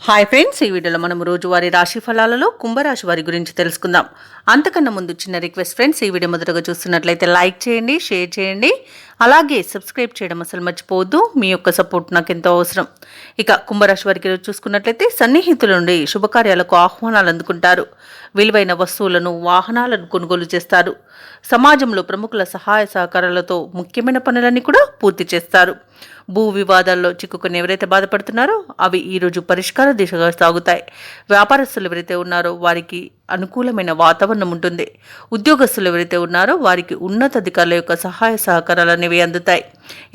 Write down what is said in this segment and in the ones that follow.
Hi friends, ఈ వీడియోలో మనం రోజువారీ రాశి ఫలాలలో కుంభరాశి వారి గురించి తెలుసుకుందాం. అంతకన్నా ముందు చిన్న రిక్వెస్ట్ ఫ్రెండ్స్, ఈ వీడియో మొదటగా చూస్తున్నట్లయితే లైక్ చేయండి, షేర్ చేయండి, అలాగే సబ్స్క్రైబ్ చేయడం అసలు మర్చిపోవద్దు. మీ యొక్క సపోర్ట్ నాకు ఎంతో అవసరం. ఇక కుంభరాశి వారికి చూసుకున్నట్లయితే సన్నిహితుల నుండి శుభకార్యాలకు ఆహ్వానాలు అందుకుంటారు. విలువైన వస్తువులను, వాహనాలను కొనుగోలు చేస్తారు. సమాజంలో ప్రముఖుల సహాయ సహకారాలతో ముఖ్యమైన పనులన్నీ కూడా పూర్తి చేస్తారు. భూ వివాదాల్లో చిక్కుకుని ఎవరైతే బాధపడుతున్నారో అవి ఈరోజు పరిష్కార దిశగా సాగుతాయి. వ్యాపారస్తులు ఎవరైతే ఉన్నారో వారికి అనుకూలమైన వాతావరణం ఉంటుంది. ఉద్యోగస్తులు ఎవరైతే ఉన్నారో వారికి ఉన్నతాధికారుల యొక్క సహాయ సహకారాలు అనేవి అందుతాయి.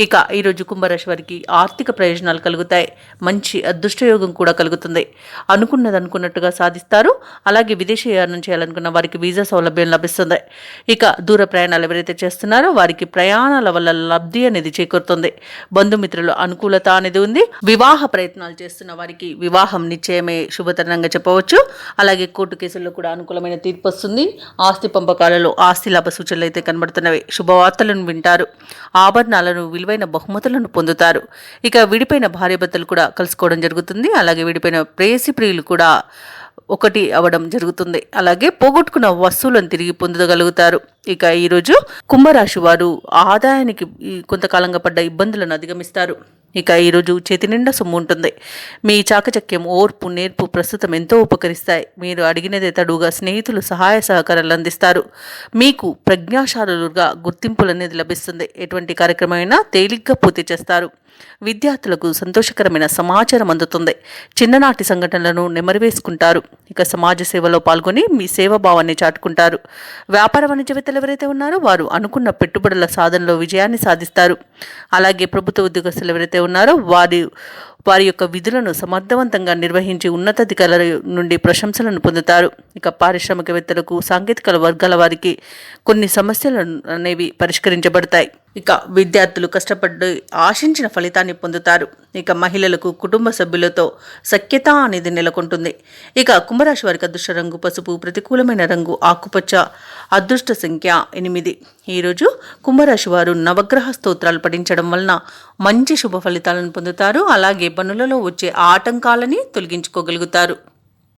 ఇక ఈరోజు కుంభరాశి వారికి ఆర్థిక ప్రయోజనాలు కలుగుతాయి. మంచి అదృష్టయోగం కూడా కలుగుతుంది. అనుకున్నది అనుకున్నట్టుగా సాధిస్తారు. అలాగే విదేశీయానం చేయాలనుకున్న వారికి వీసా సౌలభ్యం లభిస్తుంది. ఇక దూర ప్రయాణాలు ఎవరైతే చేస్తున్నారో వారికి ప్రయాణాల వల్ల లబ్ధి అనేది చేకూరుతుంది. బంధుమిత్రుల అనుకూలత అనేది ఉంది. వివాహ ప్రయత్నాలు చేస్తున్న వారికి వివాహం నిశ్చయమే శుభతరంగా చెప్పవచ్చు. అలాగే కోర్టు కేసుల్లో కూడా అనుకూలమైన తీర్పు వస్తుంది. ఆస్తి పంపకాలలో ఆస్తి లాభ సూచనలు అయితే కనబడుతున్నవి. శుభవార్తలను వింటారు. ఆభరణాలను, విలువైన బహుమతులను పొందుతారు. ఇక విడిపోయిన భార్యాభర్తలు కూడా కలుసుకోవడం జరుగుతుంది. అలాగే విడిపోయిన ప్రేయసి ప్రియులు కూడా ఒకటి అవడం జరుగుతుంది. అలాగే పోగొట్టుకున్న వస్తువులను తిరిగి పొందగలుగుతారు. ఇక ఈరోజు కుంభరాశి వారు ఆదాయానికి కొంతకాలంగా పడ్డ ఇబ్బందులను అధిగమిస్తారు. ఇక ఈరోజు చేతి నిండా సొమ్ము ఉంటుంది. మీ చాకచక్యం, ఓర్పు, నేర్పు ప్రస్తుతం ఎంతో ఉపకరిస్తాయి. మీరు అడిగినదే తడుగా స్నేహితులు సహాయ సహకారాలు అందిస్తారు. మీకు ప్రజ్ఞాశాలుగా గుర్తింపులు అనేది లభిస్తుంది. ఎటువంటి కార్యక్రమమైనా తేలిగ్గా పూర్తి చేస్తారు. విద్యార్థులకు సంతోషకరమైన సమాచారం అందుతుంది. చిన్ననాటి సంఘటనలను నెమరివేసుకుంటారు. ఇక సమాజ సేవలో పాల్గొని మీ సేవాభావాన్ని చాటుకుంటారు. వ్యాపార వాణిజ్యవేత్తలు ఎవరైతే ఉన్నారో వారు అనుకున్న పెట్టుబడుల సాధనలో విజయాన్ని సాధిస్తారు. అలాగే ప్రభుత్వ ఉద్యోగస్తులు ఎవరైతే ఉన్నారో వారి యొక్క విధులను సమర్థవంతంగా నిర్వహించి ఉన్నతాధికారుల నుండి ప్రశంసలను పొందుతారు. ఇక పారిశ్రామికవేత్తలకు, సాంకేతిక వర్గాల వారికి కొన్ని సమస్యలు అనేవి పరిష్కరించబడతాయి. ఇక విద్యార్థులు కష్టపడి ఆశించిన ఫలితాన్ని పొందుతారు. ఇక మహిళలకు కుటుంబ సభ్యులతో సఖ్యత అనేది నెలకొంటుంది. ఇక కుంభరాశి వారికి అదృష్ట రంగు పసుపు, ప్రతికూలమైన రంగు ఆకుపచ్చ, అదృష్ట సంఖ్య 8. ఈరోజు కుంభరాశి వారు నవగ్రహ స్తోత్రాలు పఠించడం వలన మంచి శుభ ఫలితాలను పొందుతారు. అలాగే పనులలో వచ్చే ఆటంకాలని తొలగించుకోగలుగుతారు.